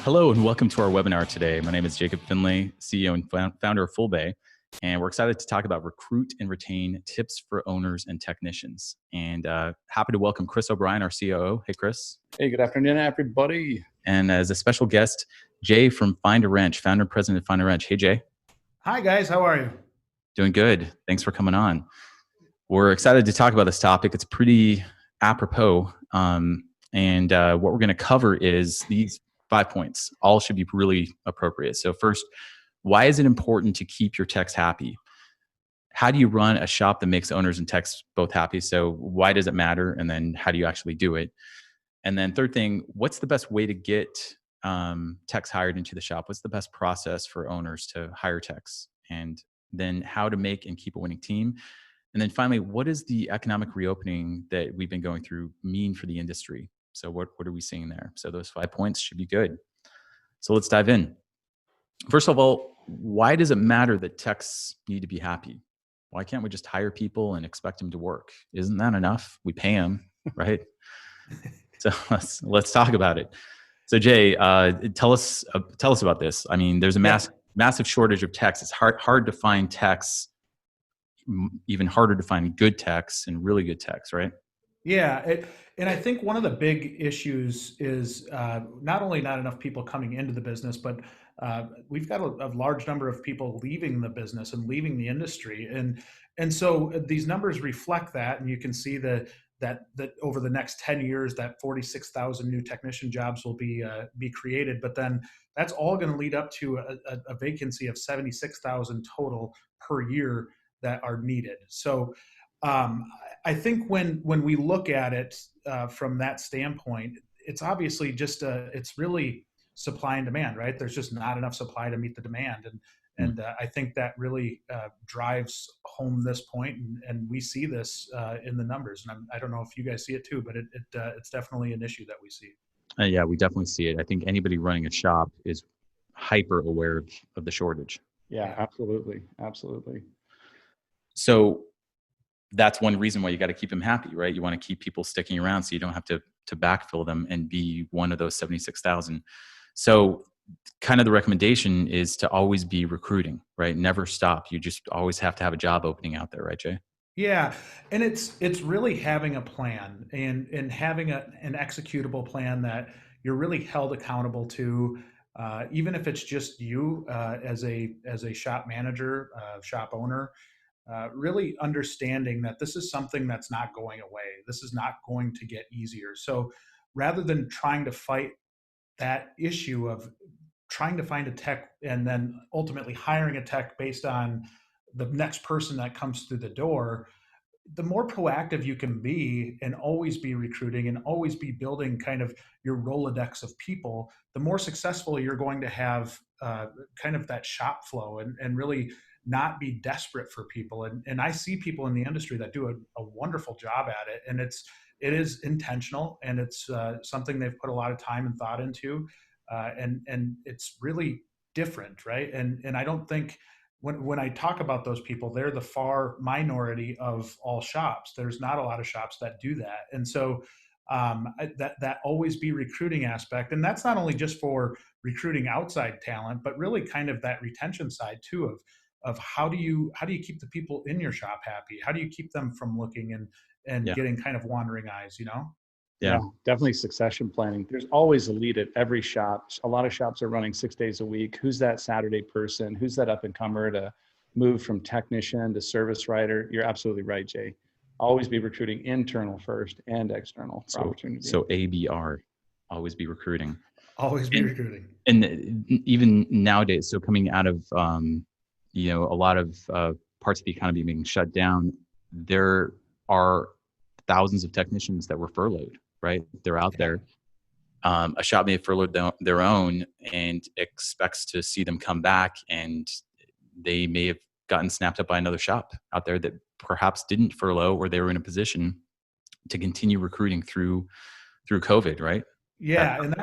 Hello and welcome to our webinar today. My name is Jacob Finlay, CEO and founder of FullBay, and we're excited to talk about recruit and retain tips for owners and technicians. And happy to welcome Chris O'Brien, our COO. Hey, Chris. Hey, good afternoon, everybody. And as a special guest, Jay from Find a Wrench, founder and president of Find a Wrench. Hey, Jay. Hi, guys. How are you? Doing good. Thanks for coming on. We're excited to talk about this topic. It's pretty apropos. And what we're going to cover is these 5 points. All should be really appropriate. So first, why is it important to keep your techs happy? How do you run a shop that makes owners and techs both happy? So why does it matter? And then how do you actually do it? And then third thing, what's the best way to get techs hired into the shop? What's the best process for owners to hire techs? And then how to make and keep a winning team? And then finally, what does the economic reopening that we've been going through mean for the industry? So what are we seeing there? So those 5 points should be good. So let's dive in. First of all, why does it matter that techs need to be happy? Why can't we just hire people and expect them to work? Isn't that enough? We pay them, right? So let's talk about it. So Jay, tell us about this. I mean, there's a massive shortage of techs. It's hard to find techs, even harder to find good techs and really good techs, right? Yeah, and I think one of the big issues is not only not enough people coming into the business, but we've got a large number of people leaving the business and leaving the industry, and so these numbers reflect that, and you can see that over the next 10 years, that 46,000 new technician jobs will be created, but then that's all going to lead up to a vacancy of 76,000 total per year that are needed. So. I think when we look at it from that standpoint, it's obviously just it's really supply and demand, right? There's just not enough supply to meet the demand, and I think that really drives home this point, and we see this in the numbers. And I don't know if you guys see it too, but it's definitely an issue that we see. Yeah, we definitely see it. I think anybody running a shop is hyper aware of the shortage. Yeah, absolutely. So that's one reason why you got to keep them happy, right? You want to keep people sticking around so you don't have to backfill them and be one of those 76,000. So kind of the recommendation is to always be recruiting, right? Never stop. You just always have to have a job opening out there, right, Jay? Yeah, and it's really having a plan and having an executable plan that you're really held accountable to, even if it's just you as a shop manager, shop owner. Really understanding that this is something that's not going away. This is not going to get easier. So rather than trying to fight that issue of trying to find a tech and then ultimately hiring a tech based on the next person that comes through the door, the more proactive you can be and always be recruiting and always be building kind of your Rolodex of people, the more successful you're going to have kind of that shop flow and really not be desperate for people. And I see people in the industry that do a wonderful job at it. And it is intentional, and it's something they've put a lot of time and thought into. And it's really different, right? And I don't think when I talk about those people, they're the far minority of all shops. There's not a lot of shops that do that. And so that always be recruiting aspect. And that's not only just for recruiting outside talent, but really kind of that retention side too of how do you keep the people in your shop happy? How do you keep them from looking and getting kind of wandering eyes, you know? Yeah, definitely succession planning. There's always a lead at every shop. A lot of shops are running 6 days a week. Who's that Saturday person? Who's that up and comer to move from technician to service writer? You're absolutely right, Jay. Always be recruiting internal first and external for opportunity. So ABR, always be recruiting. Always be recruiting. And even nowadays, so coming out of a lot of parts of the economy being shut down, there are thousands of technicians that were furloughed, right? They're out there. A shop may have furloughed their own and expects to see them come back, and they may have gotten snapped up by another shop out there that perhaps didn't furlough, or they were in a position to continue recruiting through COVID, right? Yeah, and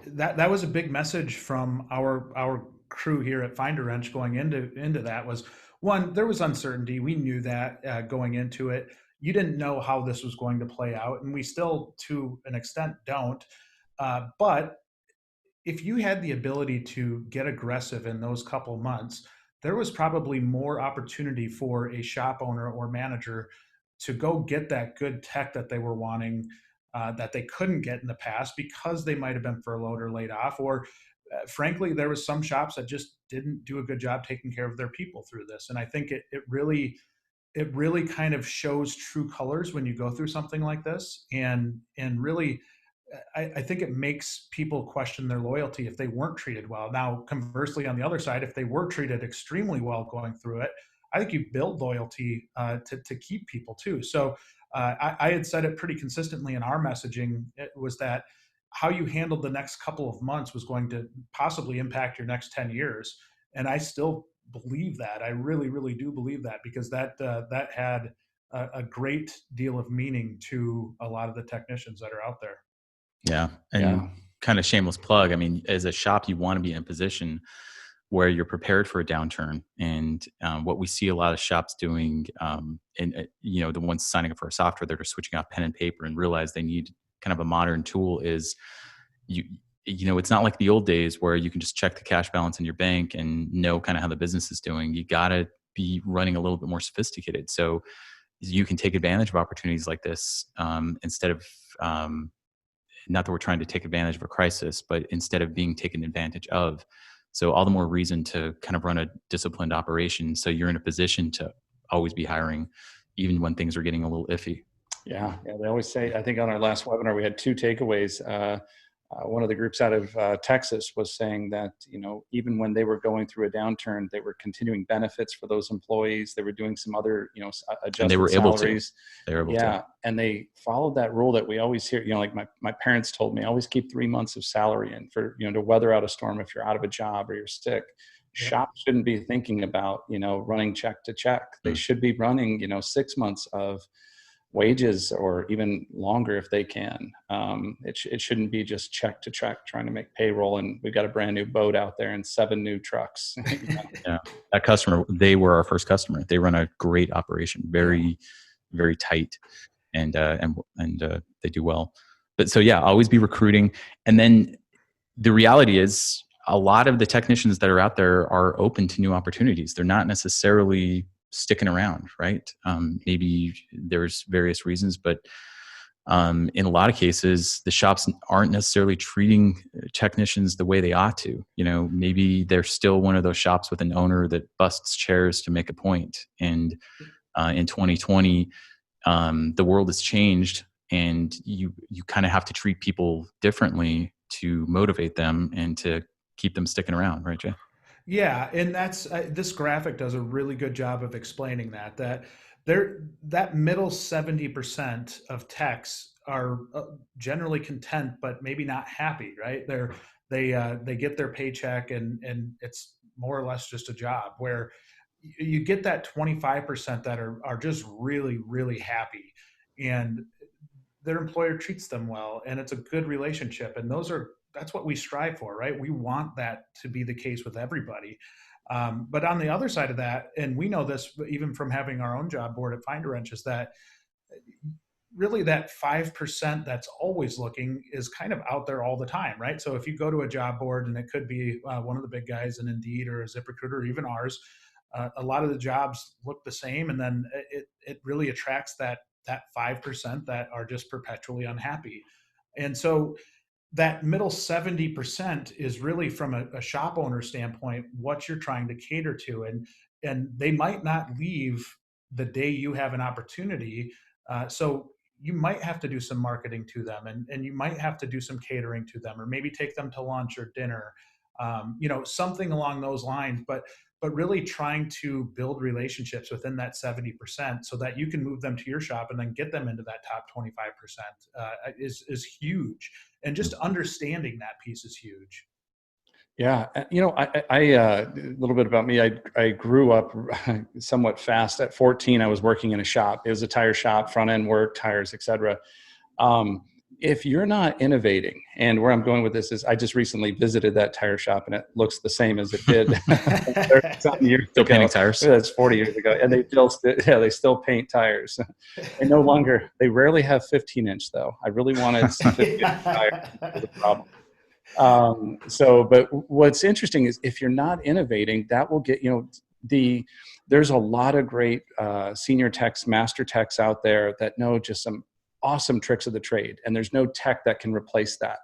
that was a big message from our crew here at Find a Wrench going into that was, one, there was uncertainty. We knew that going into it. You didn't know how this was going to play out, and we still, to an extent, don't. But if you had the ability to get aggressive in those couple months, there was probably more opportunity for a shop owner or manager to go get that good tech that they were wanting, that they couldn't get in the past because they might have been furloughed or laid off, or frankly, there was some shops that just didn't do a good job taking care of their people through this. And I think it really kind of shows true colors when you go through something like this, and really I think it makes people question their loyalty if they weren't treated well. Now, conversely, on the other side, if they were treated extremely well going through it, I think you build loyalty to keep people too. So I had said it pretty consistently in our messaging. It was that how you handled the next couple of months was going to possibly impact your next 10 years. And I still believe that. I really, really do believe that, because that had a great deal of meaning to a lot of the technicians that are out there. Yeah. And kind of shameless plug. I mean, as a shop, you want to be in a position where you're prepared for a downturn. And what we see a lot of shops doing, the ones signing up for our software that are switching off pen and paper and realize they need kind of a modern tool is it's not like the old days where you can just check the cash balance in your bank and know kind of how the business is doing. You got to be running a little bit more sophisticated. So you can take advantage of opportunities like this instead of, not that we're trying to take advantage of a crisis, but instead of being taken advantage of. So all the more reason to kind of run a disciplined operation, so you're in a position to always be hiring, even when things are getting a little iffy. Yeah. They always say, I think on our last webinar, we had two takeaways. One of the groups out of Texas was saying that, even when they were going through a downturn, they were continuing benefits for those employees. They were doing some other, adjusted and they were salaries. They were able to. And they followed that rule that we always hear, like my parents told me, always keep 3 months of salary in for, to weather out a storm if you're out of a job or you're sick. Yeah. Shops shouldn't be thinking about, running check to check. They should be running, 6 months of wages, or even longer if they can. It shouldn't be just check to check trying to make payroll, and we've got a brand new boat out there and 7 new trucks. Yeah, that customer, they were our first customer. They run a great operation, very, very tight, and they do well. But so yeah, always be recruiting. And then the reality is, a lot of the technicians that are out there are open to new opportunities. They're not necessarily sticking around, right? Maybe there's various reasons, but in a lot of cases, the shops aren't necessarily treating technicians the way they ought to. Maybe they're still one of those shops with an owner that busts chairs to make a point. And in 2020, the world has changed, and you kind of have to treat people differently to motivate them and to keep them sticking around, right, Jay? Yeah, and that's this graphic does a really good job of explaining that that middle 70% of techs are generally content, but maybe not happy, right? They get their paycheck and it's more or less just a job. Where you get that 25% that are just really, really happy, and their employer treats them well, and it's a good relationship, and that's what we strive for, right? We want that to be the case with everybody. But on the other side of that, and we know this even from having our own job board at Find a Wrench, is that really that 5% that's always looking is kind of out there all the time, right? So if you go to a job board, and it could be one of the big guys in Indeed or a ZipRecruiter or even ours, a lot of the jobs look the same, and then it really attracts that 5% that are just perpetually unhappy. And so that middle 70% is really, from a shop owner standpoint, what you're trying to cater to. And they might not leave the day you have an opportunity. So you might have to do some marketing to them, and you might have to do some catering to them, or maybe take them to lunch or dinner, something along those lines. But really trying to build relationships within that 70% so that you can move them to your shop and then get them into that top 25% is huge. And just understanding that piece is huge. Yeah. A little bit about me. I grew up somewhat fast. At 14, I was working in a shop. It was a tire shop, front end work, tires, etc. If you're not innovating, and where I'm going with this is, I just recently visited that tire shop, and it looks the same as it did 30 years still ago. Painting tires. That's 40 years ago, and they still paint tires. And no longer, they rarely have 15-inch though. I really wanted some 15-inch tires. The problem. But what's interesting is if you're not innovating, that will get, there's a lot of great senior techs, master techs out there that know just some awesome tricks of the trade, and there's no tech that can replace that.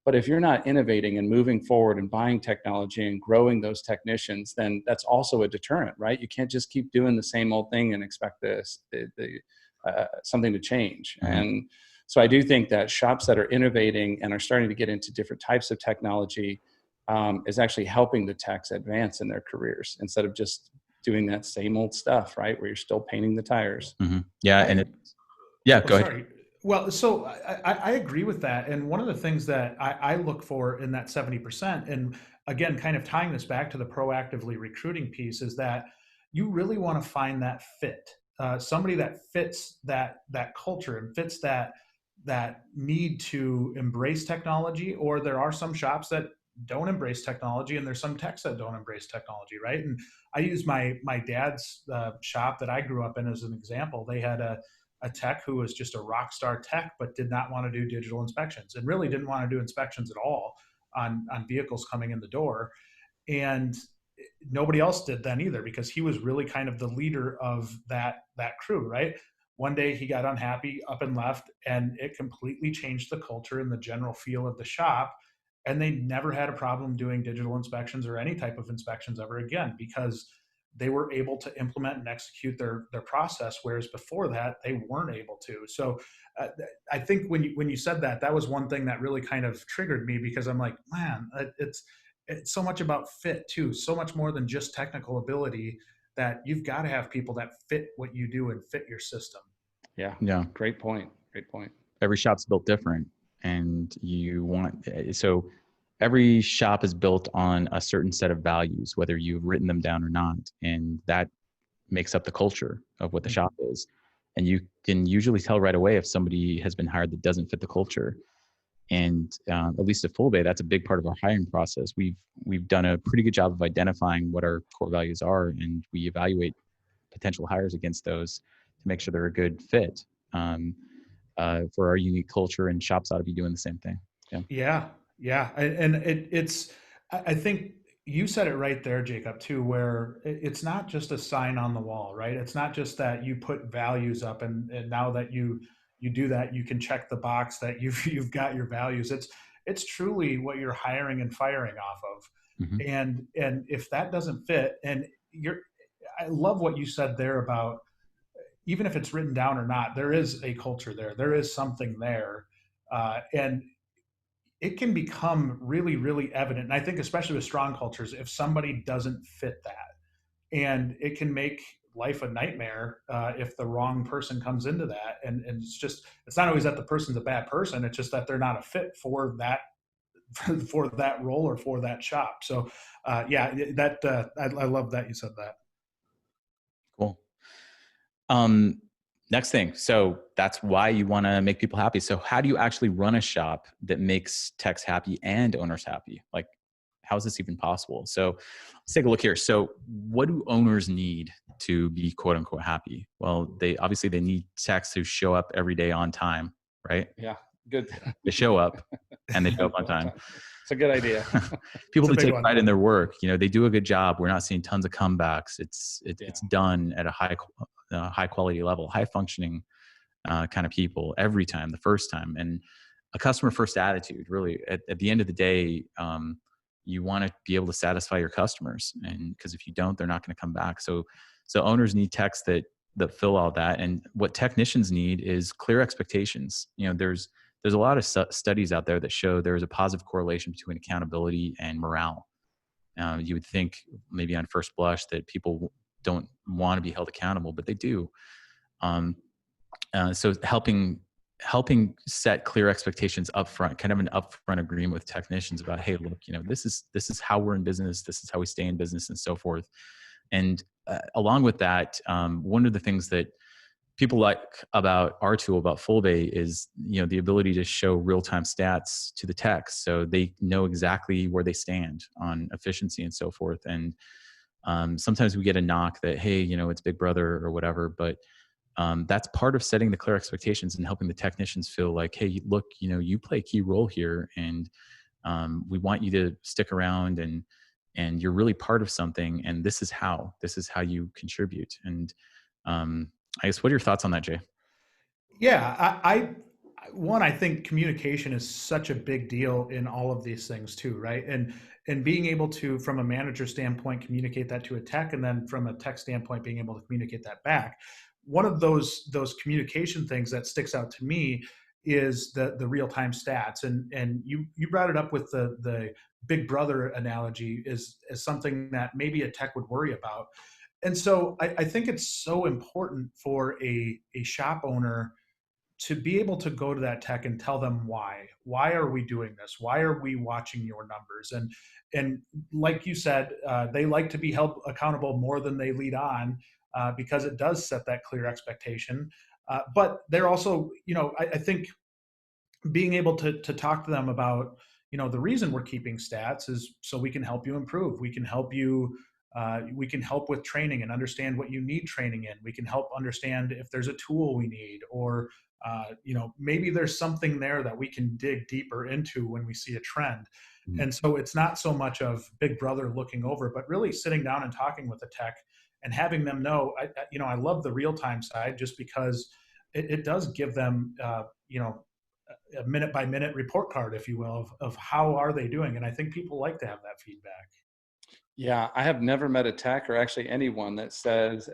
But if you're not innovating and moving forward and buying technology and growing those technicians, then that's also a deterrent, right? You can't just keep doing the same old thing and expect something to change. Mm-hmm. And so I do think that shops that are innovating and are starting to get into different types of technology is actually helping the techs advance in their careers instead of just doing that same old stuff, right? Where you're still painting the tires. Mm-hmm. Yeah. Go ahead. Well, so I agree with that. And one of the things that I look for in that 70%, and again, kind of tying this back to the proactively recruiting piece, is that you really want to find that fit, somebody that fits that culture and fits that need to embrace technology. Or there are some shops that don't embrace technology, and there's some techs that don't embrace technology, right? And I use my dad's shop that I grew up in as an example. They had a tech who was just a rock star tech, but did not want to do digital inspections, and really didn't want to do inspections at all on vehicles coming in the door. And nobody else did then either, because he was really kind of the leader of that crew, right? One day he got unhappy, up and left, and it completely changed the culture and the general feel of the shop. And they never had a problem doing digital inspections or any type of inspections ever again, because they were able to implement and execute their process, whereas before that they weren't able to. So I think when you said that, that was one thing that really kind of triggered me, because I'm like, man, it's so much about fit too, so much more than just technical ability, that you've got to have people that fit what you do and fit your system. Yeah. Great point. Every shop's built different, and so every shop is built on a certain set of values, whether you've written them down or not. And that makes up the culture of what the shop is. And you can usually tell right away if somebody has been hired that doesn't fit the culture. And at least at Full Bay, that's a big part of our hiring process. We've done a pretty good job of identifying what our core values are, and we evaluate potential hires against those to make sure they're a good fit for our unique culture, and shops ought to be doing the same thing. Yeah. And I think you said it right there, Jacob, too, where it's not just a sign on the wall, right? It's not just that you put values up, and now that you do that, you can check the box that you've got your values. It's truly what you're hiring and firing off of. Mm-hmm. And if that doesn't fit, and I love what you said there about, even if it's written down or not, there is a culture there. There is something there. And it can become really, really evident. And I think especially with strong cultures, if somebody doesn't fit that, and it can make life a nightmare if the wrong person comes into that. And it's not always that the person's a bad person. It's just that they're not a fit for that role or for that shop. So I love that you said that. Cool. Next thing. So that's why you want to make people happy. So how do you actually run a shop that makes techs happy and owners happy? Like, how is this even possible? So let's take a look here. So what do owners need to be quote unquote happy? Well, they need techs who show up every day on time, right? Yeah. Good. They show up and they show up on time. It's a good idea. People that take pride in their work, they do a good job. We're not seeing tons of comebacks. It's done at a high quality level, high functioning kind of people every time, the first time, and a customer first attitude. Really, at the end of the day, you want to be able to satisfy your customers, and because if you don't, they're not going to come back. So owners need techs that fill all that, and what technicians need is clear expectations. There's a lot of studies out there that show there's a positive correlation between accountability and morale. You would think maybe on first blush that people don't want to be held accountable, but they do. So helping set clear expectations up front, kind of an upfront agreement with technicians about, hey, look, this is how we're in business, this is how we stay in business, and so forth. And along with that, one of the things that people like about our tool, about Full Bay, is the ability to show real-time stats to the techs, so they know exactly where they stand on efficiency and so forth. And sometimes we get a knock that, hey, it's Big Brother or whatever, but that's part of setting the clear expectations and helping the technicians feel like, hey, look, you play a key role here, and We want you to stick around, and you're really part of something. And this is how you contribute. And I guess, what are your thoughts on that, Jay? Yeah, I think communication is such a big deal in all of these things too, right? And being able to, from a manager standpoint, communicate that to a tech, and then from a tech standpoint, being able to communicate that back. One of those communication things that sticks out to me is the real time stats, and you brought it up with the Big Brother analogy is something that maybe a tech would worry about. And so I think it's so important for a shop owner to be able to go to that tech and tell them why are we doing this, why are we watching your numbers, and like you said, they like to be held accountable more than they lead on, because it does set that clear expectation, but they're also, I think being able to talk to them about, the reason we're keeping stats is so we can help you improve, we can help with training and understand what you need training in, we can help understand if there's a tool we need, or maybe there's something there that we can dig deeper into when we see a trend. Mhm. And so it's not so much of Big Brother looking over, but really sitting down and talking with the tech and having them know. I love the real time side just because it does give them a minute by minute report card, if you will, of how are they doing. And I think people like to have that feedback. Yeah, I have never met a tech or actually anyone that says,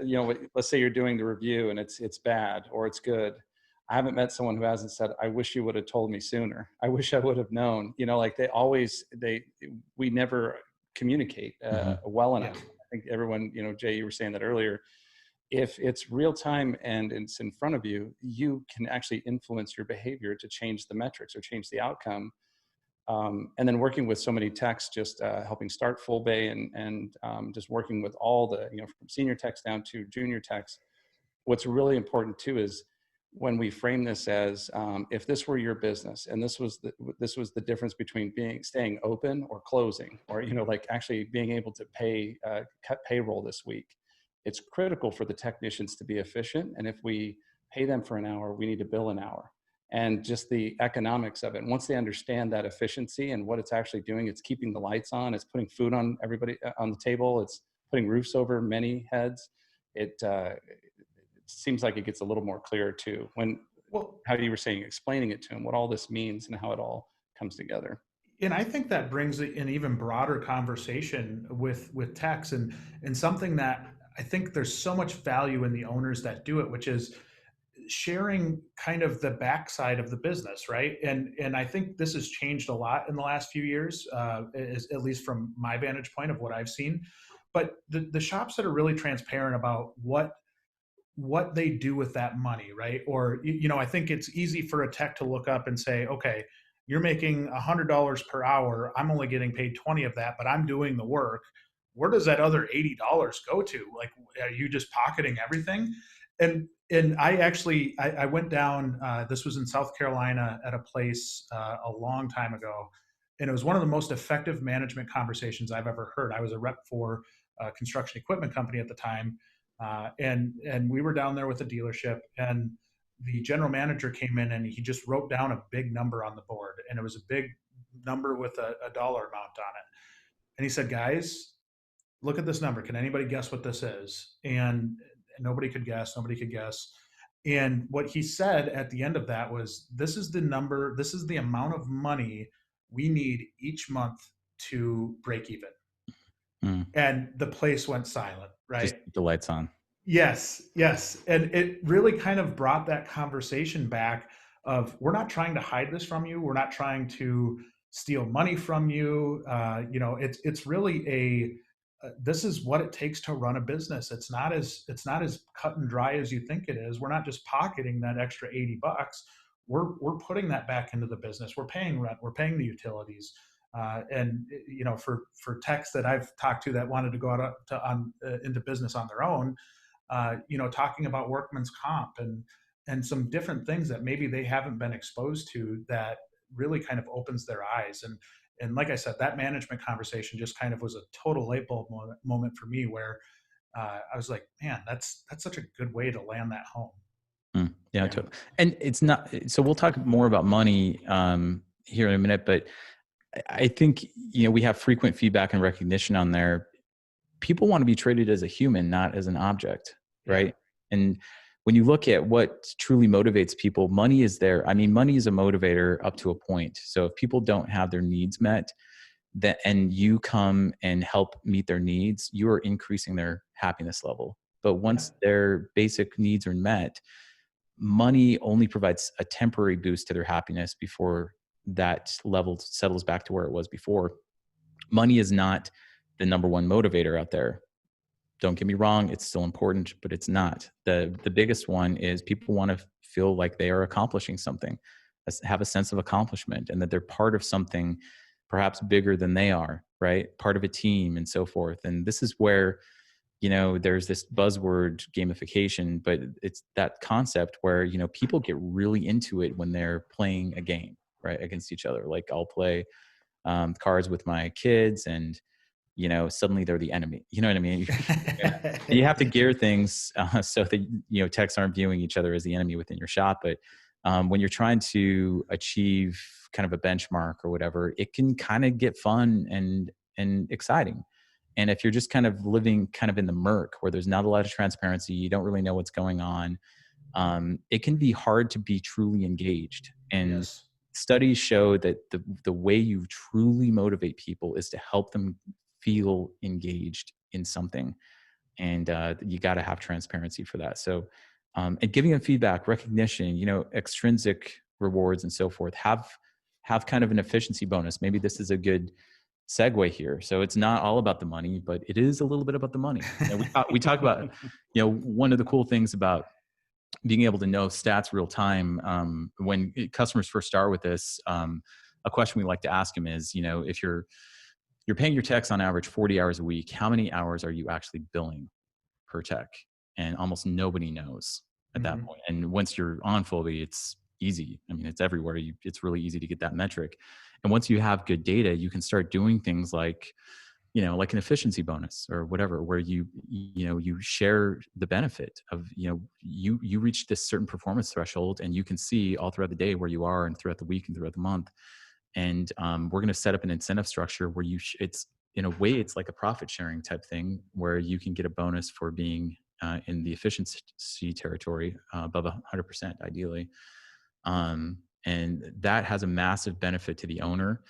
let's say you're doing the review and it's bad or it's good. I haven't met someone who hasn't said, I wish you would have told me sooner. I wish I would have known. Like we never communicate well enough. Yeah. I think everyone, Jay, you were saying that earlier. If it's real time and it's in front of you, you can actually influence your behavior to change the metrics or change the outcome. And then working with so many techs, just helping start Full Bay and just working with all the, from senior techs down to junior techs. What's really important too is when we frame this as if this were your business and this was the difference between staying open or closing, or like actually being able to cut payroll this week. It's critical for the technicians to be efficient, and if we pay them for an hour, we need to bill an hour. And just the economics of it. And once they understand that efficiency and what it's actually doing, it's keeping the lights on, it's putting food on everybody on the table, it's putting roofs over many heads. It seems like it gets a little more clear too how you were saying, explaining it to them, what all this means and how it all comes together. And I think that brings an even broader conversation with techs, and something that I think there's so much value in the owners that do it, which is sharing kind of the backside of the business, right? And I think this has changed a lot in the last few years, at least from my vantage point of what I've seen. But the shops that are really transparent about what they do with that money, right? Or I think it's easy for a tech to look up and say, okay, you're making $100 per hour. I'm only getting paid 20 of that, but I'm doing the work. Where does that other $80 go to? Like, are you just pocketing everything? And I went down, this was in South Carolina at a place a long time ago. And it was one of the most effective management conversations I've ever heard. I was a rep for a construction equipment company at the time. And we were down there with a dealership, and the general manager came in and he just wrote down a big number on the board. And it was a big number with a dollar amount on it. And he said, guys, look at this number. Can anybody guess what this is? And nobody could guess. And what he said at the end of that was, this is the number, this is the amount of money we need each month to break even. Mm. And the place went silent, right? Just the lights on. Yes. And it really kind of brought that conversation back of, we're not trying to hide this from you. We're not trying to steal money from you. It's really this is what it takes to run a business. It's not as cut and dry as you think it is. We're not just pocketing that extra $80. We're putting that back into the business. We're paying rent. We're paying the utilities. And for techs that I've talked to that wanted to go out into business on their own, talking about workman's comp and some different things that maybe they haven't been exposed to, that really kind of opens their eyes. And like I said, that management conversation just kind of was a total light bulb moment for me, where I was like, man, that's such a good way to land that home. Yeah. Totally. And it's not, so we'll talk more about money here in a minute, but I think, we have frequent feedback and recognition on there. People want to be treated as a human, not as an object, right? And when you look at what truly motivates people, money is there. I mean, money is a motivator up to a point. So if people don't have their needs met, and you come and help meet their needs, you are increasing their happiness level. But once their basic needs are met, money only provides a temporary boost to their happiness before that level settles back to where it was before. Money is not the number one motivator out there. Don't get me wrong, it's still important, but it's not. The biggest one is people want to feel like they are accomplishing something, have a sense of accomplishment, and that they're part of something perhaps bigger than they are, right? Part of a team and so forth. And this is where, there's this buzzword gamification, but it's that concept where, people get really into it when they're playing a game, right, against each other. Like I'll play cards with my kids, and suddenly they're the enemy. You know what I mean? You have to gear things so that techs aren't viewing each other as the enemy within your shop. But when you're trying to achieve kind of a benchmark or whatever, it can kind of get fun and exciting. And if you're just kind of living kind of in the murk where there's not a lot of transparency, you don't really know what's going on, it can be hard to be truly engaged. And studies show that the way you truly motivate people is to help them feel engaged in something. And you got to have transparency for that. So, and giving them feedback, recognition, extrinsic rewards and so forth, have kind of an efficiency bonus. Maybe this is a good segue here. So it's not all about the money, but it is a little bit about the money. We talk about, one of the cool things about being able to know stats real time. When customers first start with this, a question we like to ask them is, if you're paying your techs on average 40 hours a week, how many hours are you actually billing per tech? And almost nobody knows at that point. And once you're on Fully, it's easy. I mean, it's everywhere. It's really easy to get that metric. And once you have good data, you can start doing things like, like an efficiency bonus or whatever, where you share the benefit of, you reach this certain performance threshold, and you can see all throughout the day where you are, and throughout the week and throughout the month. And we're going to set up an incentive structure where it's in a way, it's like a profit sharing type thing, where you can get a bonus for being in the efficiency territory above 100%, ideally. And that has a massive benefit to the owner.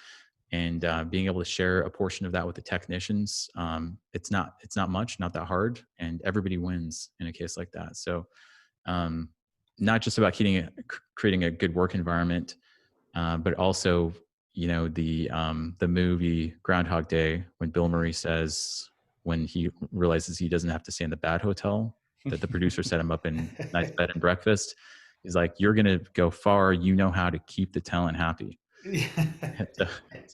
And being able to share a portion of that with the technicians, it's not much, not that hard, and everybody wins in a case like that. So not just about creating a good work environment, but also, the movie Groundhog Day, when Bill Murray says, when he realizes he doesn't have to stay in the bad hotel, that the producer set him up in nice bed and breakfast, he's like, you're going to go far. You know how to keep the talent happy. So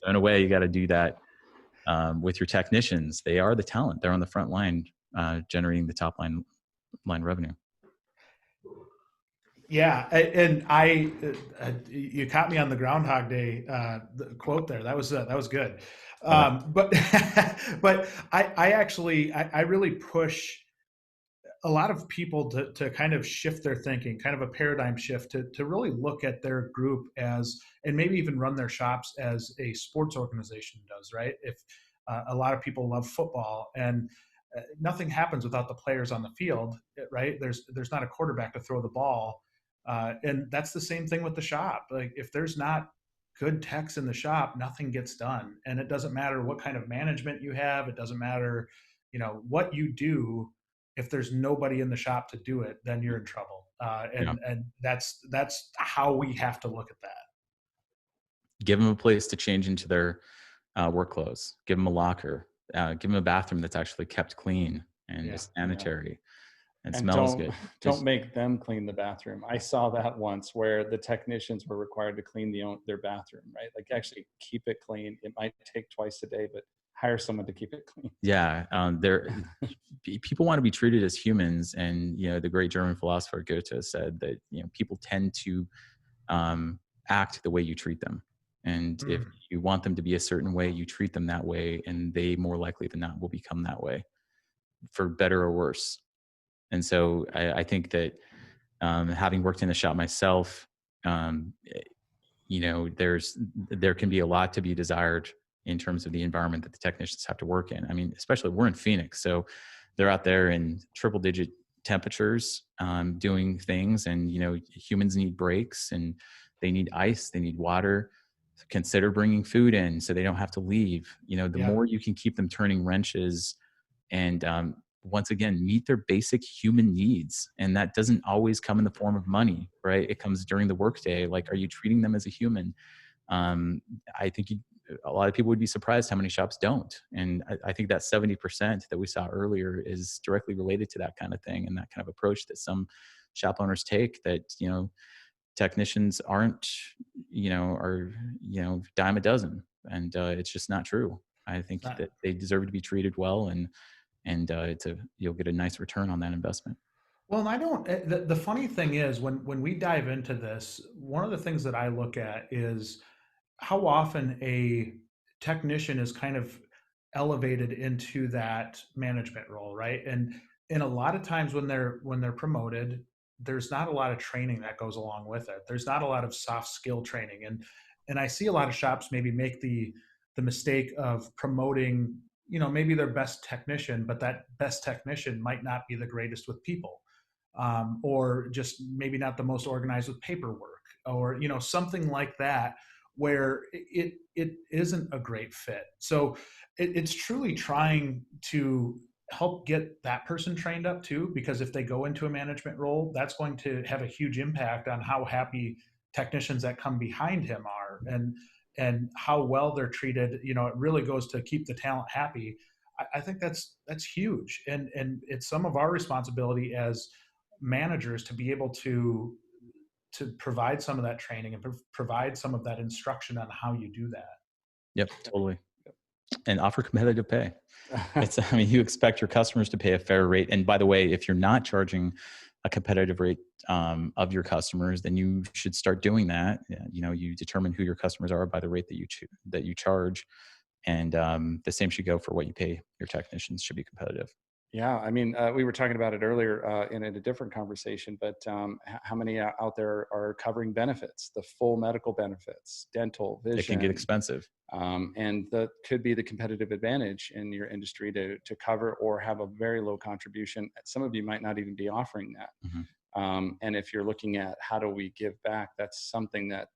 in a way, you got to do that with your technicians. They are the talent. They're on the front line, generating the top line revenue. Yeah, and you caught me on the Groundhog Day quote there. That was good. But but I actually really push a lot of people to kind of shift their thinking, kind of a paradigm shift, to really look at their group as, and maybe even run their shops as a sports organization does, right? If a lot of people love football, and nothing happens without the players on the field, right? There's not a quarterback to throw the ball. And that's the same thing with the shop. Like, if there's not good techs in the shop, nothing gets done. And it doesn't matter what kind of management you have. It doesn't matter, what you do. If there's nobody in the shop to do it, then you're in trouble. And that's how we have to look at that. Give them a place to change into their work clothes. Give them a locker. Give them a bathroom that's actually kept clean and is sanitary. And smells good. Don't make them clean the bathroom. I saw that once, where the technicians were required to clean their bathroom, right? Like, actually keep it clean. It might take twice a day, but hire someone to keep it clean. Yeah. People want to be treated as humans. And, the great German philosopher Goethe said that, people tend to act the way you treat them. And if you want them to be a certain way, you treat them that way, and they more likely than not will become that way, for better or worse. And so I think that having worked in the shop myself, there can be a lot to be desired in terms of the environment that the technicians have to work in. I mean, especially we're in Phoenix, so they're out there in triple digit temperatures, doing things, and humans need breaks, and they need ice, they need water. Consider bringing food in so they don't have to leave. The Yeah. more you can keep them turning wrenches and once again meet their basic human needs, and that doesn't always come in the form of money, right? It comes during the workday. Like, are you treating them as a human? I think a lot of people would be surprised how many shops don't, and I think that 70% that we saw earlier is directly related to that kind of thing and that kind of approach that some shop owners take, that technicians aren't are dime a dozen, and it's just not true. I think that they deserve to be treated well, and you'll get a nice return on that investment. Well, and I don't. The funny thing is, when we dive into this, one of the things that I look at is how often a technician is kind of elevated into that management role, right? And a lot of times when they're promoted, there's not a lot of training that goes along with it. There's not a lot of soft skill training, and I see a lot of shops maybe make the mistake of promoting, maybe their best technician, but that best technician might not be the greatest with people, or just maybe not the most organized with paperwork, or something like that, where it isn't a great fit. So it's truly trying to help get that person trained up too, because if they go into a management role, that's going to have a huge impact on how happy technicians that come behind him are, and how well they're treated. It really goes to keep the talent happy. I think that's huge, and it's some of our responsibility as managers to be able to provide some of that training and provide some of that instruction on how you do that. Yep, totally. And offer competitive pay. You expect your customers to pay a fair rate. And by the way, if you're not charging a competitive rate of your customers, then you should start doing that. You determine who your customers are by the rate that you charge, and the same should go for what you pay your technicians. Should be competitive. Yeah, we were talking about it earlier in a different conversation, but how many out there are covering benefits, the full medical benefits, dental, vision? It can get expensive. And that could be the competitive advantage in your industry to cover or have a very low contribution. Some of you might not even be offering that. Mm-hmm. And if you're looking at how do we give back, that's something that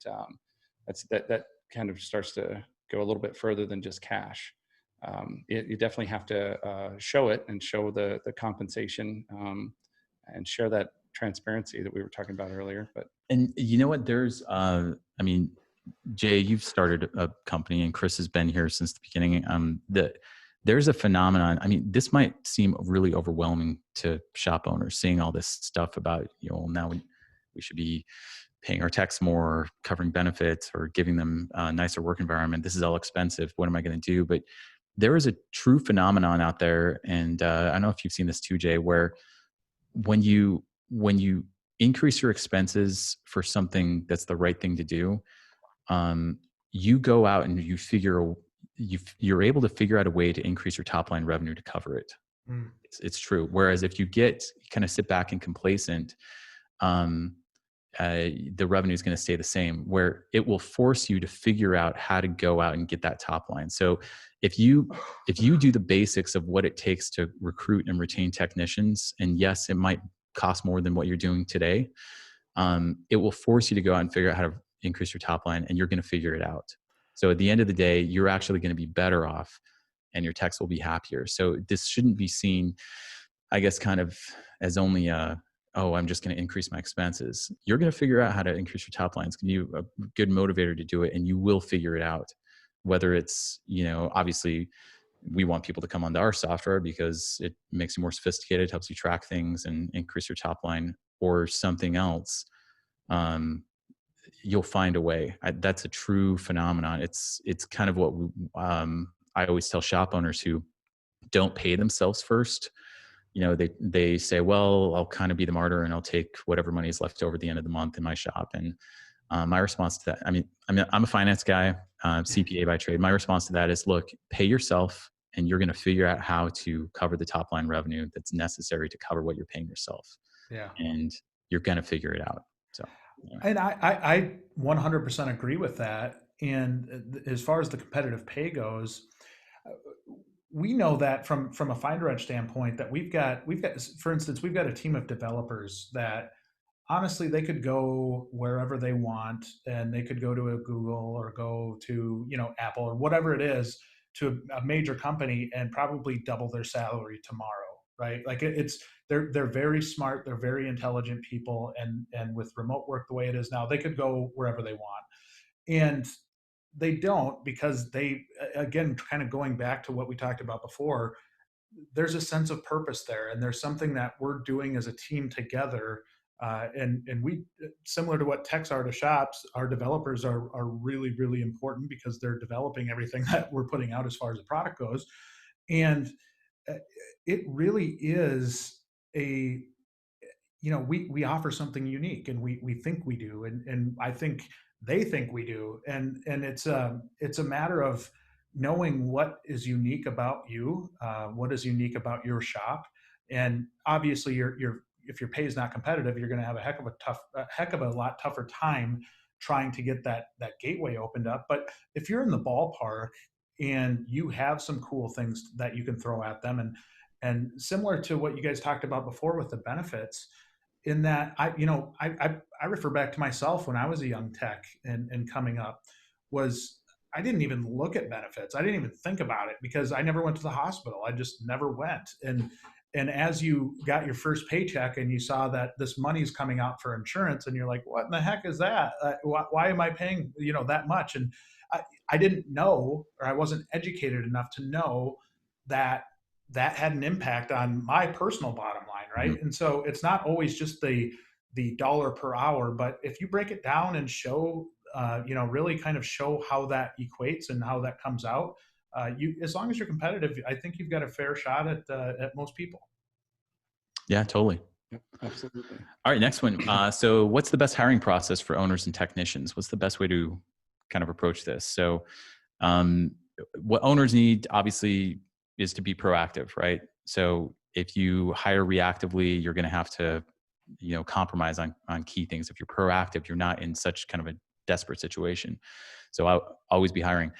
that kind of starts to go a little bit further than just cash. You definitely have to show it and show the compensation, and share that transparency that we were talking about earlier. And you know what? There's, Jay, you've started a company, and Chris has been here since the beginning. There's a phenomenon. This might seem really overwhelming to shop owners, seeing all this stuff about, now we should be paying our techs more, covering benefits, or giving them a nicer work environment. This is all expensive. What am I going to do? But there is a true phenomenon out there, and I don't know if you've seen this too, Jay, where when you increase your expenses for something that's the right thing to do, you go out and you're able to figure out a way to increase your top line revenue to cover it. Mm. It's true. Whereas if you kind of sit back and complacent, the revenue is going to stay the same, where it will force you to figure out how to go out and get that top line. So if you do the basics of what it takes to recruit and retain technicians, and yes, it might cost more than what you're doing today, it will force you to go out and figure out how to increase your top line, and you're going to figure it out. So at the end of the day, you're actually going to be better off, and your techs will be happier. So this shouldn't be seen, I guess, kind of as only I'm just going to increase my expenses. You're going to figure out how to increase your top line. It's going to be a good motivator to do it, and you will figure it out. Whether it's, obviously we want people to come onto our software because it makes you more sophisticated, helps you track things and increase your top line, or something else. You'll find a way. That's a true phenomenon. It's kind of what I always tell shop owners who don't pay themselves first. They say, well, I'll kind of be the martyr and I'll take whatever money is left over at the end of the month in my shop. And my response to that, I'm a finance guy, CPA by trade. My response to that is, look, pay yourself, and you're going to figure out how to cover the top line revenue that's necessary to cover what you're paying yourself. Yeah. And you're going to figure it out. So, And I 100% agree with that. And as far as the competitive pay goes, we know that from a Finder Edge standpoint that we've got, for instance, we've got a team of developers that honestly they could go wherever they want, and they could go to a Google or go to, Apple or whatever it is, to a major company and probably double their salary tomorrow, right? Like they're very smart, they're very intelligent people, and with remote work the way it is now, they could go wherever they want. And they don't, because they, again, kind of going back to what we talked about before, there's a sense of purpose there, and there's something that we're doing as a team together. And we, similar to what techs are to shops, our developers are really, really important because they're developing everything that we're putting out as far as the product goes. And uh, it really is a, we offer something unique, and we think we do, and I think they think we do, and it's a matter of knowing what is unique about you, what is unique about your shop. And obviously your if your pay is not competitive, you're going to have a heck of a lot tougher time trying to get that gateway opened up. But if you're in the ballpark and you have some cool things that you can throw at them, and similar to what you guys talked about before with the benefits, in that I refer back to myself when I was a young tech and coming up, was I didn't even look at benefits. I didn't even think about it because I never went to the hospital. I just never went. And as you got your first paycheck and you saw that this money's coming out for insurance, and you're like, what in the heck is that? Why am I paying that much? And I didn't know, or I wasn't educated enough to know that that had an impact on my personal bottom line, Mhm. right? And so it's not always just the dollar per hour, but if you break it down and show, really kind of show how that equates and how that comes out, you, as long as you're competitive, I think you've got a fair shot at most people. Yeah, totally. Yep, absolutely. All right, next one. So what's the best hiring process for owners and technicians? What's the best way to kind of approach this? So um, what owners need, obviously, is to be proactive, right? So if you hire reactively, you're going to have to, compromise on key things. If you're proactive, you're not in such kind of a desperate situation. So I'll always be hiring.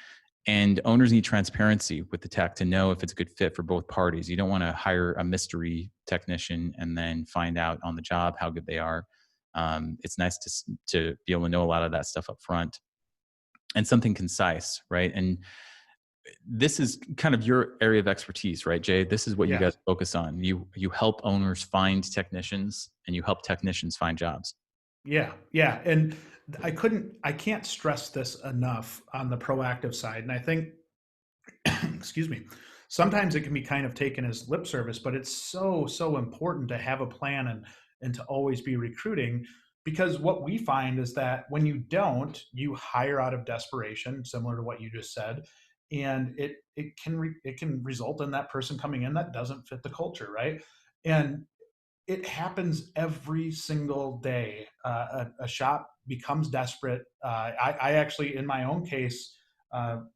And owners need transparency with the tech to know if it's a good fit for both parties. You don't want to hire a mystery technician and then find out on the job how good they are. It's nice to be able to know a lot of that stuff up front, and something concise, right? And this is kind of your area of expertise, right, Jay? This is what you Yeah. guys focus on. You help owners find technicians, and you help technicians find jobs. Yeah, yeah, and I can't stress this enough on the proactive side. And I think, excuse me, sometimes it can be kind of taken as lip service, but it's so important to have a plan and to always be recruiting, because what we find is that when you don't, you hire out of desperation, similar to what you just said, and it can result in that person coming in that doesn't fit the culture, right? And it happens every single day. A shop becomes desperate. I actually, in my own case,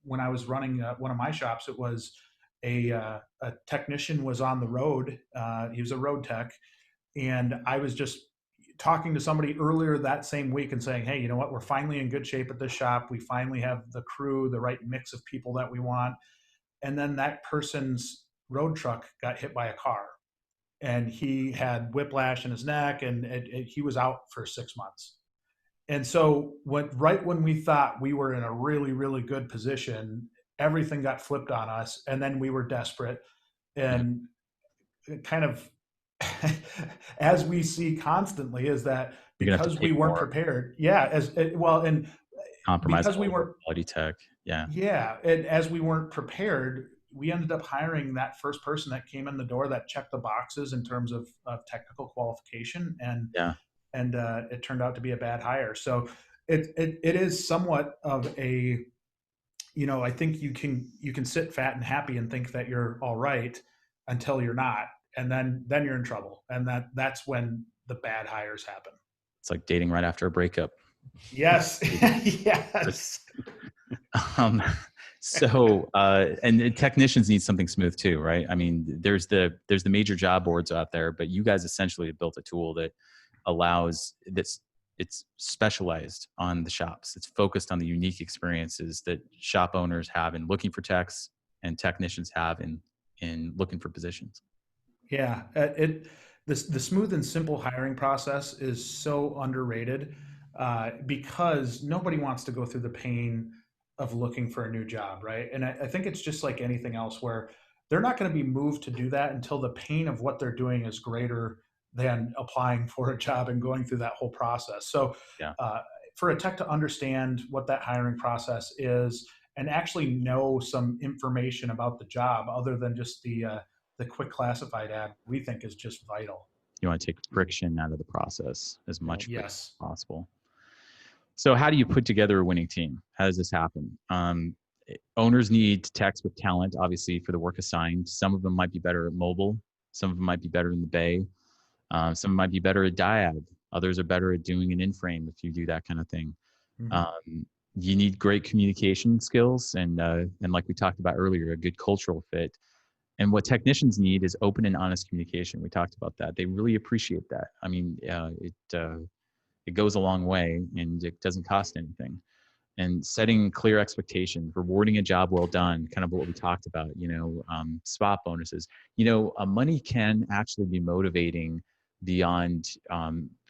when I was running one of my shops, it was a technician was on the road. He was a road tech, and I was just talking to somebody earlier that same week and saying, "Hey, you know what? We're finally in good shape at this shop. We finally have the crew, the right mix of people that we want." And then that person's road truck got hit by a car, and he had whiplash in his neck, and he was out for 6 months. And so right when we thought we were in a really, really good position, everything got flipped on us, and then we were desperate. Yeah. And it kind of, as we see constantly, is that You're gonna have to because pay we weren't more, prepared, yeah, as well, and compromise because on we weren't, quality tech. Yeah. yeah, and as we weren't prepared, we ended up hiring that first person that came in the door that checked the boxes in terms of technical qualification, Yeah. and it turned out to be a bad hire. So it is somewhat of a, I think you can sit fat and happy and think that you're all right until you're not, and then you're in trouble, and that's when the bad hires happen. It's like dating right after a breakup. Yes. Just- Yes. Um, and technicians need something smooth too, right? I mean, there's the major job boards out there, but you guys essentially have built a tool that allows this it's specialized on the shops. It's focused on the unique experiences that shop owners have in looking for techs and technicians have in looking for positions. Yeah, the smooth and simple hiring process is so underrated because nobody wants to go through the pain of looking for a new job, right? And I think it's just like anything else where they're not going to be moved to do that until the pain of what they're doing is greater than applying for a job and going through that whole process. So, Yeah. for a tech to understand what that hiring process is and actually know some information about the job other than just the quick classified ad, we think is just vital. You want to take friction out of the process as much as Yes. possible. So how do you put together a winning team? How does this happen? Owners need techs with talent, obviously, for the work assigned. Some of them might be better at mobile. Some of them might be better in the bay. Some might be better at diag. Others are better at doing an in-frame if you do that kind of thing. Mhm. You need great communication skills and like we talked about earlier, a good cultural fit. And what technicians need is open and honest communication. We talked about that. They really appreciate that. I mean, it goes a long way, and it doesn't cost anything. And setting clear expectations, rewarding a job well done, kind of what we talked about, spot bonuses. Money can actually be motivating beyond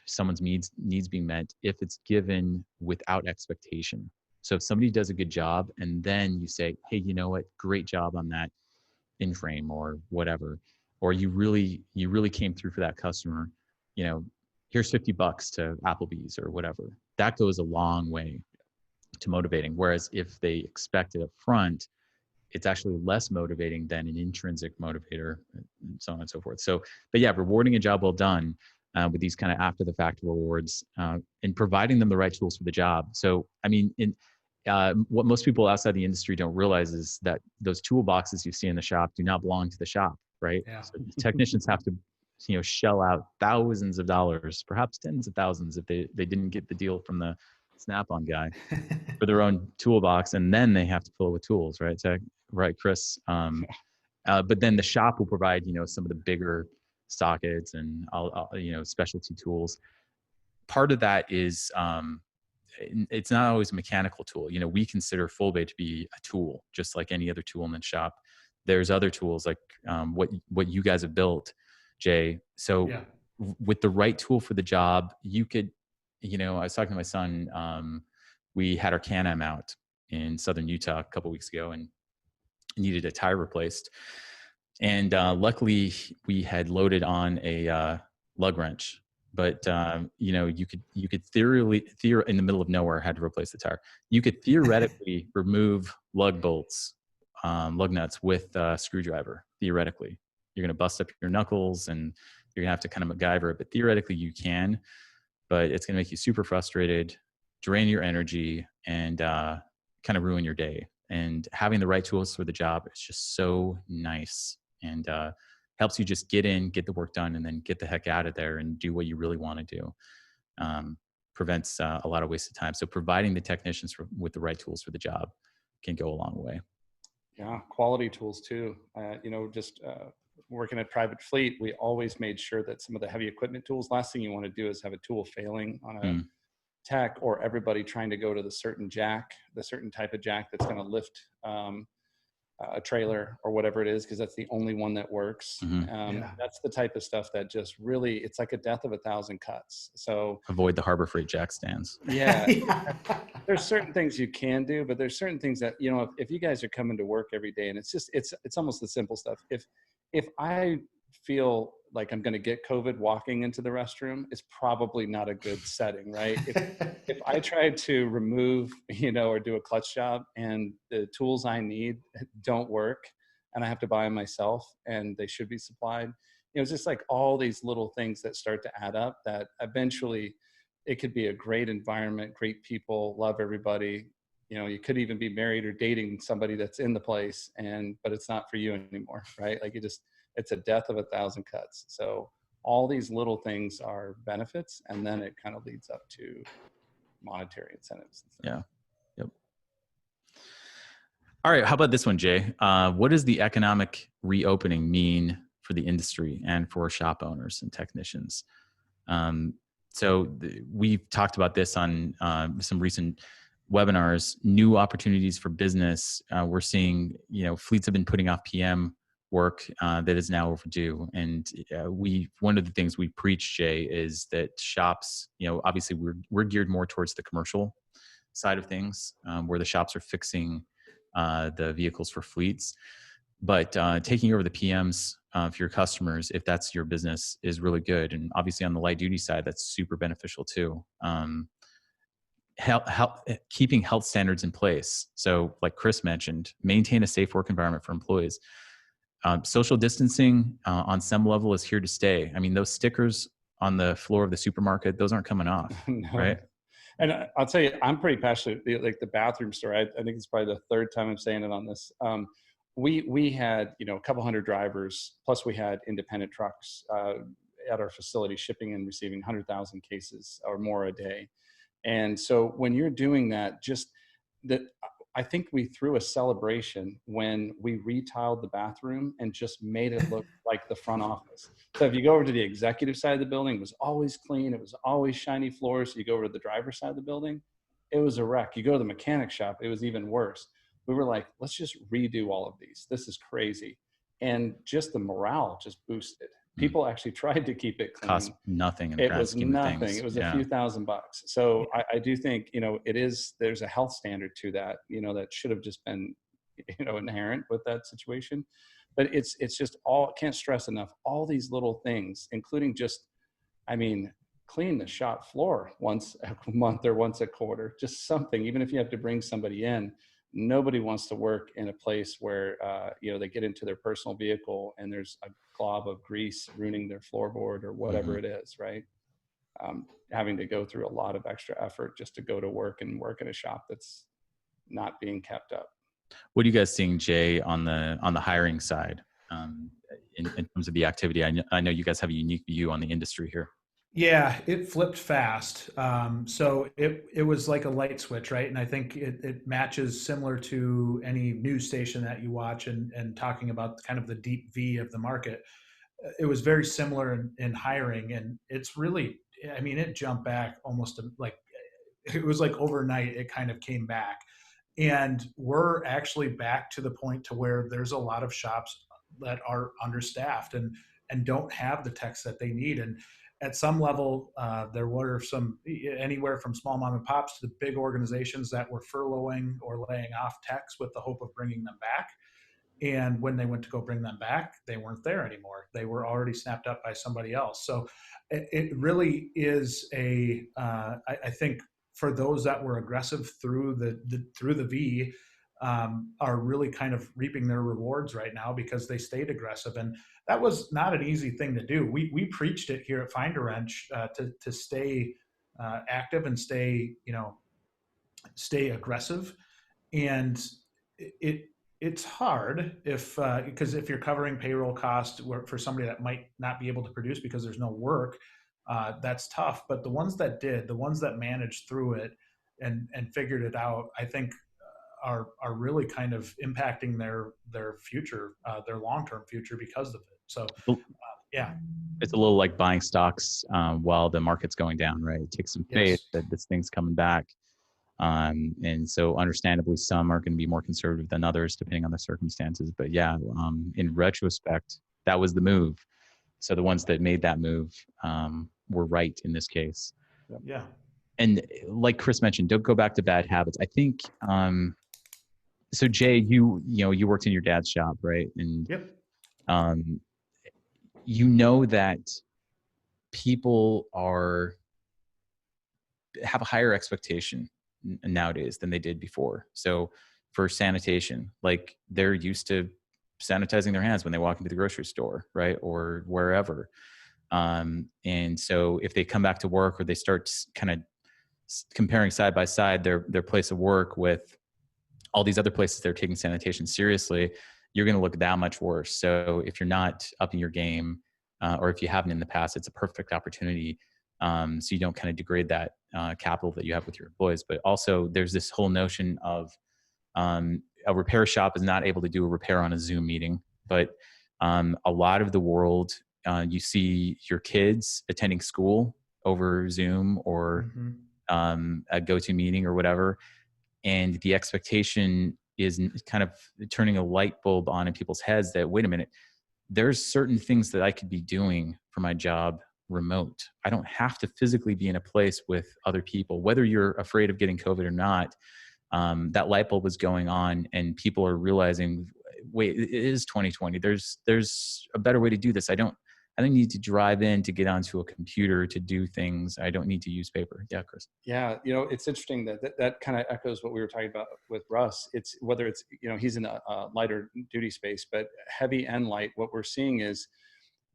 someone's needs being met if it's given without expectation. So if somebody does a good job and then you say, hey, you know what, great job on that in frame or whatever, or you really came through for that customer, here's $50 to Applebee's or whatever. That goes a long way to motivating. Whereas if they expect it up front, it's actually less motivating than an intrinsic motivator, and so on and so forth. So, but yeah, rewarding a job well done with these kind of after the fact rewards and providing them the right tools for the job. So, I mean, what most people outside the industry don't realize is that those toolboxes you see in the shop do not belong to the shop, right? Yeah. So technicians have to, shell out thousands of dollars, perhaps tens of thousands if they didn't get the deal from the Snap-on guy for their own toolbox, and then they have to fill it with tools, right? So, right, Chris. But then the shop will provide, some of the bigger sockets and specialty tools. Part of that is it's not always a mechanical tool. We consider full bay to be a tool, just like any other tool in the shop. There's other tools like what you guys have built, Jay. So Yeah. with the right tool for the job, you could, I was talking to my son. We had our Can-Am out in Southern Utah a couple of weeks ago and needed a tire replaced. And luckily we had loaded on a lug wrench. But you could theoretically in the middle of nowhere had to replace the tire. You could theoretically remove lug bolts, lug nuts with a screwdriver. Theoretically, you're going to bust up your knuckles and you're going to have to kind of MacGyver it. But theoretically, you can. But it's going to make you super frustrated, drain your energy, and kind of ruin your day. And having the right tools for the job is just so nice and helps you just get in, get the work done, and then get the heck out of there and do what you really want to do. Prevents a lot of wasted time. So providing the technicians with the right tools for the job can go a long way. Yeah, quality tools too. Working at Private Fleet, we always made sure that some of the heavy equipment tools, last thing you want to do is have a tool failing on a tech, or everybody trying to go to the certain type of jack that's going to lift a trailer or whatever it is, because that's the only one that works. That's the type of stuff that just really, it's like a death of 1,000 cuts. So avoid the Harbor Freight jack stands. Yeah. There's certain things you can do, but there's certain things that, if you guys are coming to work every day, and it's almost the simple stuff. If I feel like I'm going to get COVID walking into the restroom, it's probably not a good setting, right? If I try to remove, or do a clutch job and the tools I need don't work and I have to buy them myself and they should be supplied, it's just like all these little things that start to add up that eventually it could be a great environment, great people, love everybody. You could even be married or dating somebody that's in the place, but it's not for you anymore, right? Like it's a death of 1,000 cuts. So all these little things are benefits, and then it kind of leads up to monetary incentives. Yeah. Yep. All right. How about this one, Jay? What does the economic reopening mean for the industry and for shop owners and technicians? we've talked about this on some recent webinars, new opportunities for business. We're seeing, fleets have been putting off PM work that is now overdue. And one of the things we preach, Jay, is that shops, obviously we're geared more towards the commercial side of things, where the shops are fixing the vehicles for fleets. But taking over the PMs for your customers, if that's your business, is really good. And obviously on the light duty side, that's super beneficial too. Keeping health standards in place. So like Chris mentioned, maintain a safe work environment for employees. Social distancing on some level is here to stay. I mean, those stickers on the floor of the supermarket, those aren't coming off, No. right? And I'll tell you, I'm pretty passionate. Like the bathroom story, I think it's probably the third time I'm saying it on this. We had, a couple hundred drivers, plus we had independent trucks at our facility shipping and receiving 100,000 cases or more a day. And so when you're doing that, I think we threw a celebration when we retiled the bathroom and just made it look like the front office. So if you go over to the executive side of the building, it was always clean. It was always shiny floors. You go over to the driver's side of the building, it was a wreck. You go to the mechanic shop, it was even worse. We were like, let's just redo all of these. This is crazy. And just the morale just boosted. People actually tried to keep it clean. Cost nothing in the grand scheme of things. It was a few $1,000s. So I do think, there's a health standard to that, that should have just been, inherent with that situation. But it's just can't stress enough, all these little things, including clean the shop floor once a month or once a quarter, just something, even if you have to bring somebody in. Nobody wants to work in a place where, they get into their personal vehicle and there's a glob of grease ruining their floorboard or whatever it is, right? Having to go through a lot of extra effort just to go to work and work in a shop that's not being kept up. What are you guys seeing, Jay, on the hiring side in terms of the activity? I know you guys have a unique view on the industry here. Yeah, it flipped fast. So it was like a light switch, right? And I think it matches similar to any news station that you watch and talking about kind of the deep V of the market. It was very similar in hiring, and it's really, it jumped back almost it was like overnight. It kind of came back, and we're actually back to the point to where there's a lot of shops that are understaffed and don't have the techs that they need. And at some level, there were anywhere from small mom and pops to the big organizations that were furloughing or laying off techs with the hope of bringing them back. And when they went to go bring them back, they weren't there anymore. They were already snapped up by somebody else. So it really is I think for those that were aggressive through the V, are really kind of reaping their rewards right now because they stayed aggressive. And that was not an easy thing to do. We preached it here at Find a Wrench to stay active and stay aggressive. And it's hard because if you're covering payroll costs for somebody that might not be able to produce because there's no work, that's tough. But the ones that did, the ones that managed through it and figured it out, I think are really kind of impacting their future, their long-term future because of it. So, yeah. It's a little like buying stocks while the market's going down, right? It takes some faith that this thing's coming back. And so understandably, some are going to be more conservative than others depending on the circumstances. But yeah, in retrospect, that was the move. So the ones that made that move were right in this case. Yeah. And like Chris mentioned, don't go back to bad habits. I think, so Jay, you worked in your dad's shop, right? And yep. That people have a higher expectation nowadays than they did before. So for sanitation, like they're used to sanitizing their hands when they walk into the grocery store, right? Or wherever. And so if they come back to work or they start kind of comparing side by side their place of work with all these other places they're taking sanitation seriously, you're going to look that much worse. So if you're not upping your game, or if you haven't in the past, it's a perfect opportunity. So you don't kind of degrade that capital that you have with your employees. But also there's this whole notion of a repair shop is not able to do a repair on a Zoom meeting. But a lot of the world, you see your kids attending school over Zoom or a GoToMeeting or whatever. And the expectation is kind of turning a light bulb on in people's heads that, wait a minute, there's certain things that I could be doing for my job remote. I don't have to physically be in a place with other people, whether you're afraid of getting COVID or not. That light bulb is going on and people are realizing, wait, it is 2020. There's a better way to do this. I don't need to drive in to get onto a computer to do things. I don't need to use paper. Yeah, Chris. Yeah, you know, it's interesting that kind of echoes what we were talking about with Russ. It's whether it's, you know, he's in a lighter duty space, but heavy and light. What we're seeing is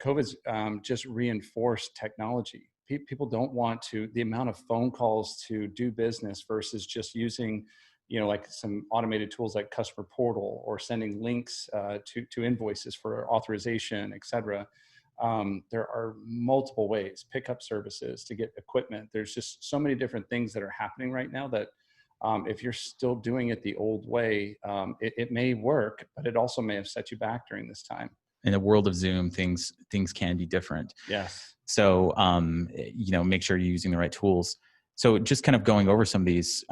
COVID's just reinforced technology. People don't want to, the amount of phone calls to do business versus just using, you know, like some automated tools like customer portal or sending links to invoices for authorization, et cetera. There are multiple ways, pickup services to get equipment. There's just so many different things that are happening right now that if you're still doing it the old way, it may work, but it also may have set you back during this time. In the world of Zoom, things can be different. Yes. So, you know, make sure you're using the right tools. So just kind of going over some of these,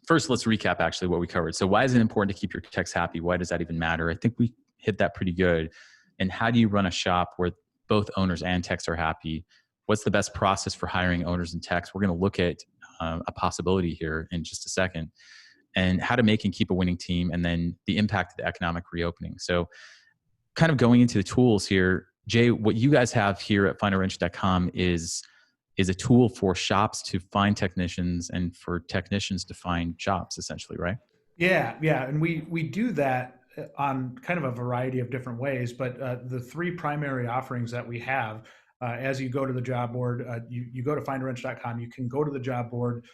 first, let's recap actually what we covered. So why is it important to keep your techs happy? Why does that even matter? I think we hit that pretty good. And how do you run a shop where both owners and techs are happy? What's the best process for hiring owners and techs? We're going to look at a possibility here in just a second, and how to make and keep a winning team, and then the impact of the economic reopening. So kind of going into the tools here, Jay, what you guys have here at findawrench.com is a tool for shops to find technicians and for technicians to find jobs, essentially, right? Yeah. And we do that on kind of a variety of different ways, but the three primary offerings that we have, as you go to the job board, you go to findawrench.com, you can go to the job board,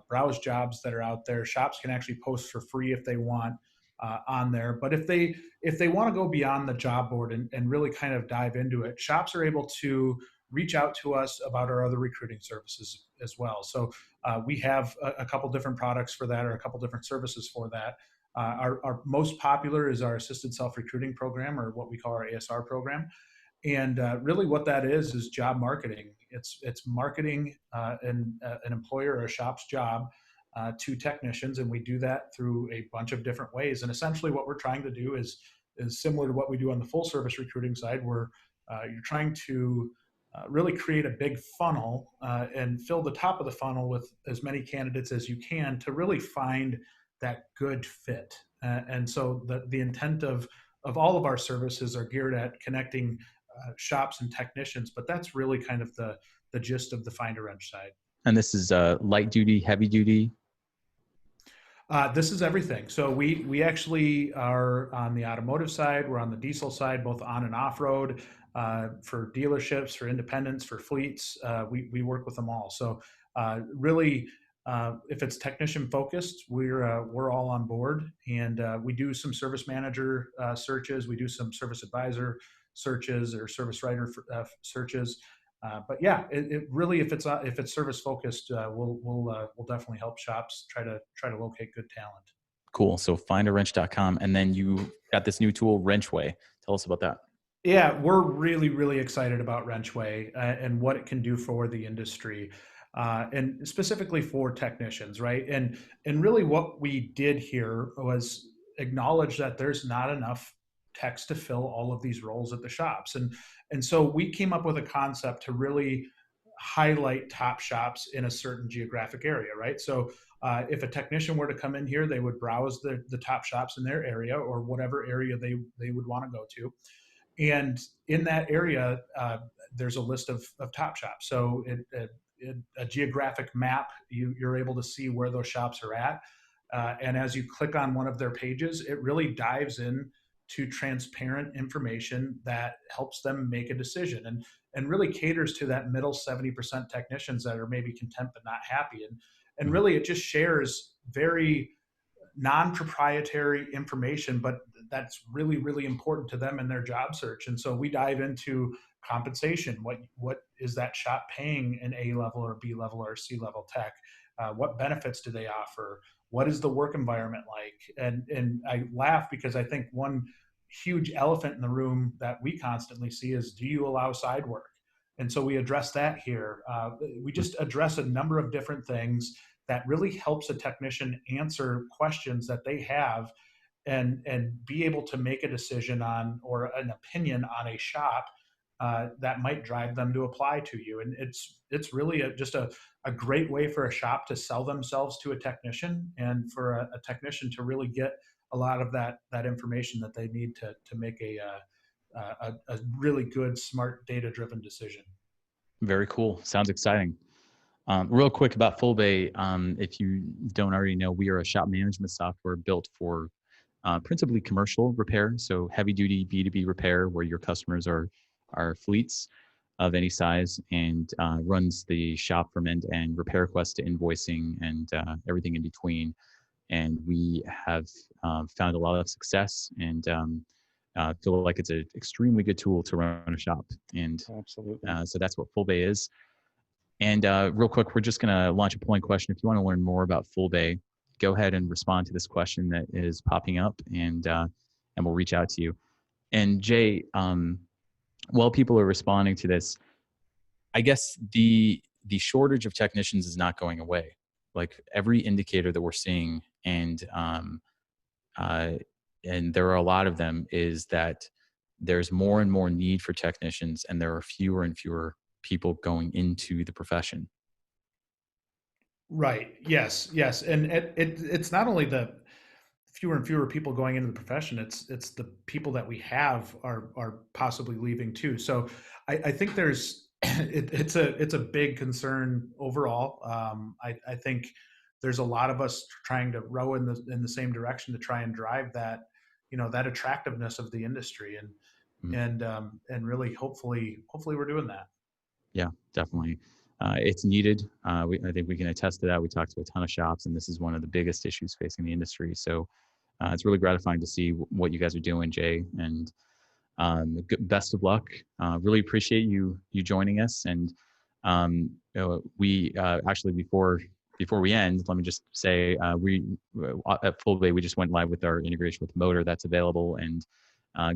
browse jobs that are out there. Shops can actually post for free if they want on there. But if they want to go beyond the job board and really kind of dive into it, shops are able to reach out to us about our other recruiting services as well. So we have a couple different products for that, or a couple different services for that. Our most popular is our assisted self-recruiting program, or what we call our ASR program. And really what that is job marketing. It's marketing an employer or a shop's job to technicians, and we do that through a bunch of different ways. And essentially what we're trying to do is similar to what we do on the full service recruiting side, where you're trying to really create a big funnel and fill the top of the funnel with as many candidates as you can to really find that good fit. And so the intent of all of our services are geared at connecting shops and technicians, but that's really kind of the gist of the Find a Wrench side. And this is light duty, heavy duty? This is everything. So we actually are on the automotive side. We're on the diesel side, both on and off road, for dealerships, for independents, for fleets. We work with them all. So really, if it's technician focused, we're all on board, and we do some service manager searches. We do some service advisor searches or service writer searches. But yeah, it really, if it's service focused, we'll definitely help shops try to locate good talent. Cool. So findawrench.com, and then you got this new tool, Wrenchway. Tell us about that. Yeah, we're really, really excited about Wrenchway and what it can do for the industry, and specifically for technicians, right? And really, what we did here was acknowledge that there's not enough techs to fill all of these roles at the shops, and so we came up with a concept to really highlight top shops in a certain geographic area, right? So if a technician were to come in here, they would browse the top shops in their area, or whatever area they would want to go to. And in that area, there's a list of top shops. So a geographic map, you're able to see where those shops are at. And as you click on one of their pages, it really dives in to transparent information that helps them make a decision, and really caters to that middle 70% technicians that are maybe content but not happy. And really, it just shares very non-proprietary information, but that's really, really important to them in their job search. And so we dive into compensation. What is that shop paying an A level or B level or C level tech? What benefits do they offer? What is the work environment like? And I laugh because I think one huge elephant in the room that we constantly see is, do you allow side work? And so we address that here. We just address a number of different things that really helps a technician answer questions that they have and be able to make a decision on or an opinion on a shop that might drive them to apply to you. And it's really just a great way for a shop to sell themselves to a technician, and for a technician to really get a lot of that information that they need to make a really good, smart, data-driven decision. Very cool. Sounds exciting. Real quick about Fullbay, if you don't already know, we are a shop management software built for principally commercial repair, so heavy duty B2B repair where your customers are fleets of any size, and runs the shop from end to end, repair requests to invoicing, and everything in between. And we have found a lot of success, and feel like it's an extremely good tool to run a shop. And Absolutely. so that's what Fullbay is. And real quick, we're just going to launch a polling question. If you want to learn more about Fullbay, go ahead and respond to this question that is popping up, and we'll reach out to you. And Jay, while people are responding to this, I guess the shortage of technicians is not going away. Like every indicator that we're seeing, and there are a lot of them, is that there's more and more need for technicians, and there are fewer and fewer people going into the profession. Right. Yes. Yes. And it's not only the fewer and fewer people going into the profession, it's the people that we have are possibly leaving too. So I think there's it's a big concern overall. I think there's a lot of us trying to row in the same direction to try and drive that, that attractiveness of the industry, and really hopefully we're doing that. Yeah, definitely. It's needed. I think we can attest to that. We talked to a ton of shops, and this is one of the biggest issues facing the industry. So it's really gratifying to see what you guys are doing, Jay. And best of luck. Really appreciate you joining us. And we actually, before we end, let me just say we at Fullbay, we just went live with our integration with Motor that's available, and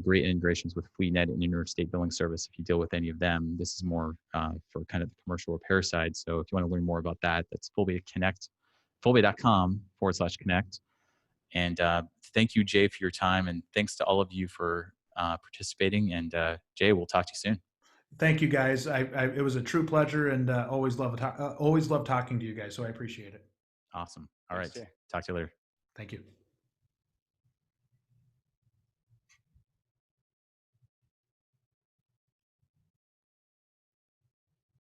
great integrations with FleetNet and Interstate Billing Service. If you deal with any of them, this is more for kind of the commercial repair side. So if you want to learn more about that, that's Fullbay Connect, fullbay.com/connect. And thank you, Jay, for your time, and thanks to all of you for participating. And Jay, we'll talk to you soon. Thank you, guys. It was a true pleasure, and always love talking to you guys. So I appreciate it. Awesome. All right. Thanks, Jay. Talk to you later. Thank you.